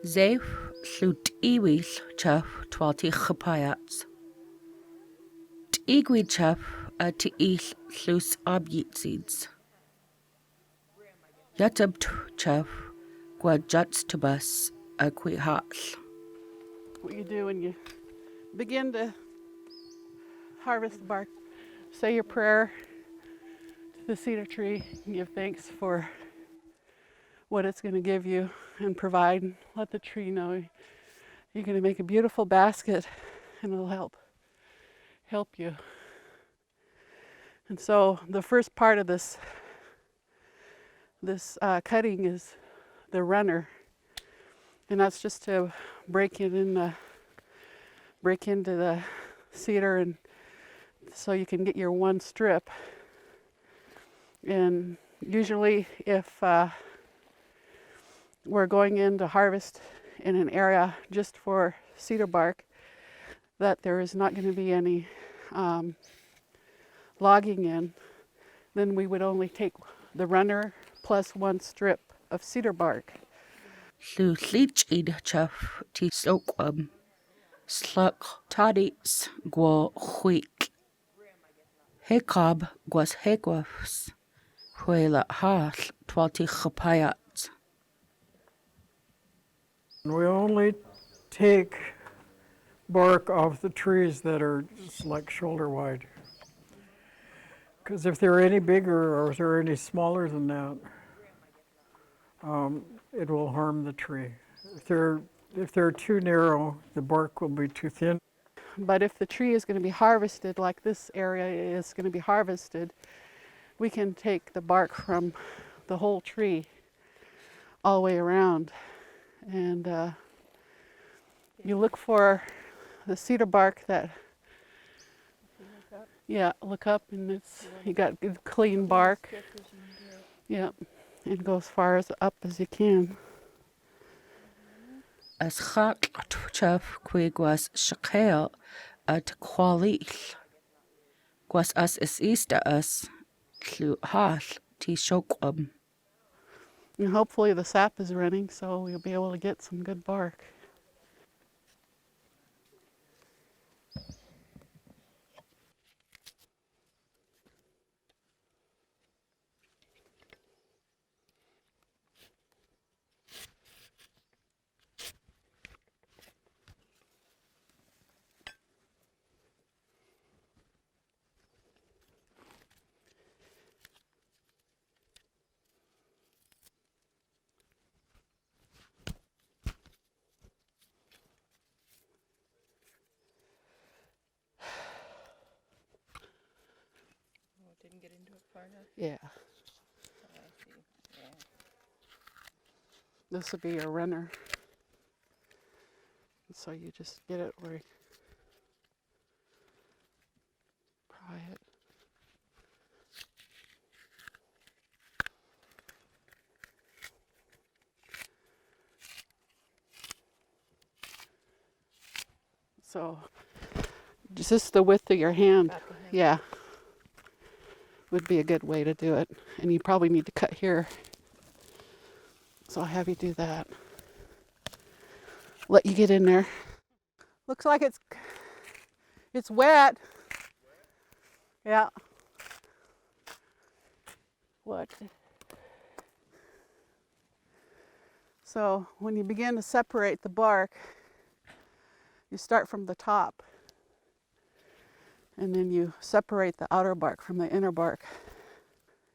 Zeif llwt iwil chaf twalti chapayats. T'igwi chaf a t'il llws Lushootseeds. Yatabt chaf guajats tabas a quihal. What you do when you begin to harvest the bark, say your prayer to the cedar tree and give thanks for what it's going to give you and provide. Let the tree know you're going to make a beautiful basket and it'll help you. And so the first part of this cutting is the runner, and that's just to break into the cedar, and so you can get your one strip. And usually if we're going in to harvest in an area just for cedar bark that there is not going to be any logging in, then we would only take the runner plus one strip of cedar bark. Lushootseed chaf ti soquam. Sluk tadits gwa huik. Hekob gwas hegwafs. Huela hal twalti chapayats. We only take bark off the trees that are just like shoulder wide. Because if they're any bigger or if they're any smaller than that, it will harm the tree. If they're too narrow, the bark will be too thin. But if the tree is going to be harvested, like this area is going to be harvested, we can take the bark from the whole tree all the way around. And you look for the cedar bark that, look up, and you got good clean bark. Yeah, and go as far up as you can. As chak chaf qui gwas shakail at qualil. Gwas as is easter us. Lu hal ti soquam. And hopefully the sap is running, so we'll be able to get some good bark. Didn't get into it far enough? Yeah. Oh, I see. Yeah. This would be your runner. So you just get it where you pry it. So just the width of your hand. Yeah. Would be a good way to do it. And you probably need to cut here. So I'll have you do that. Let you get in there. Looks like it's wet. Yeah. What? So when you begin to separate the bark, you start from the top. And then you separate the outer bark from the inner bark.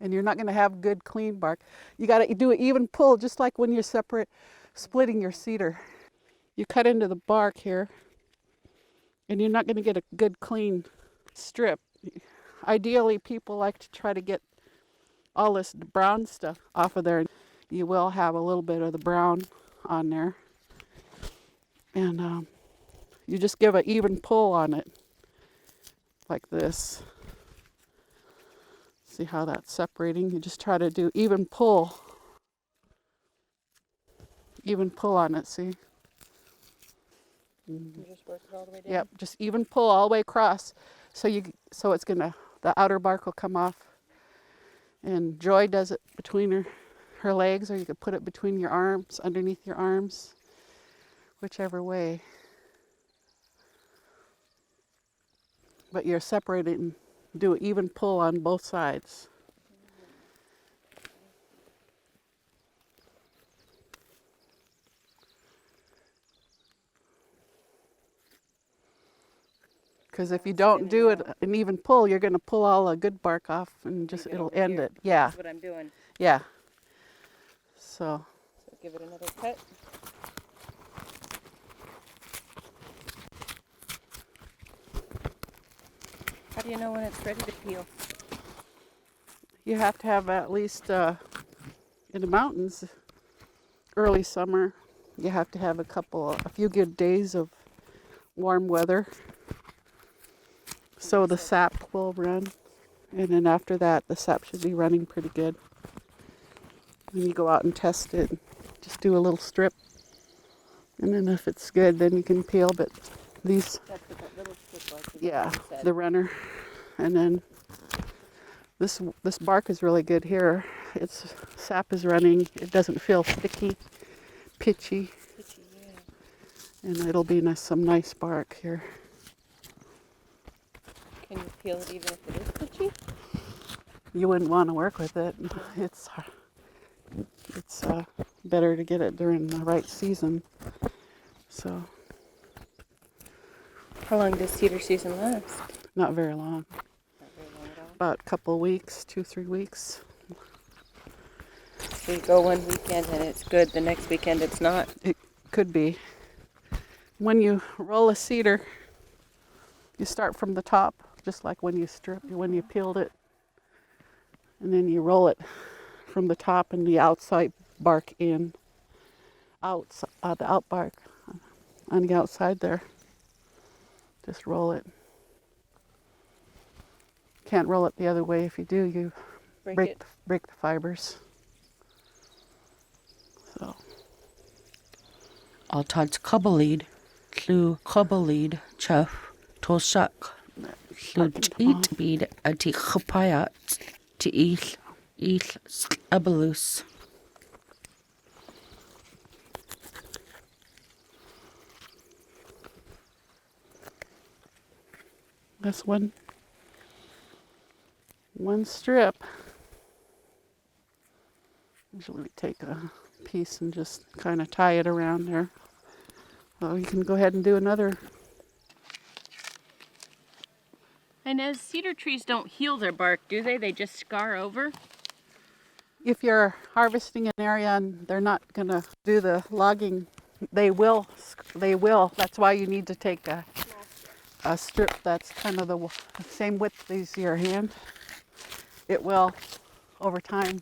And you're not going to have good clean bark. You got to do an even pull, just like when you're splitting your cedar. You cut into the bark here, and you're not going to get a good clean strip. Ideally, people like to try to get all this brown stuff off of there. You will have a little bit of the brown on there. And you just give an even pull on it. Like this. See how that's separating? You just try to do even pull. Even pull on it, see? You just work it all the way down? Yep, just even pull all the way across. So it's gonna, the outer bark will come off. And Joy does it between her legs, or you could put it between your arms, underneath your arms. whichever way. But you're separating, do an even pull on both sides. Because if you don't do it an even pull, you're going to pull all the good bark off and just it'll end it. Yeah, That's what I'm doing. yeah. So So give it another cut. How do you know when it's ready to peel? you have to have at least in the mountains, early summer, you have to have a few good days of warm weather. So the sap will run. And then after that, the sap should be running pretty good. When you go out and test it, just do a little strip. And then if it's good, then you can peel. But these, That's what that little strip was. yeah, the runner. And then this bark is really good here. Its sap is running. It doesn't feel sticky, pitchy. And it'll be some nice bark here. Can you peel it even if it is pitchy? You wouldn't want to work with it. It's better to get it during the right season. So How long does cedar season last? not very long. Not very long at all. About a couple of weeks, 2-3 weeks. So you go one weekend and it's good, the next weekend it's not. It could be. When you roll a cedar, you start from the top, just like when you peeled it. And then you roll it from the top and the outside bark in. The out bark on the outside there. Just roll it. Can't roll it the other way. If you do, you break the fibers. So Altad Kabbalid, Tlu Kabbalid, Chef, Toshak, Tlu Eat Bead, Ati Chapayat, Tiil, Abelus. that's one strip. Usually we take a piece and just kind of tie it around there. Well, you can go ahead and do another. And as cedar trees don't heal their bark, do they? They just scar over? If you're harvesting an area and they're not going to do the logging, they will. That's why you need to take a strip that's kind of the same width as your hand. It will, over time,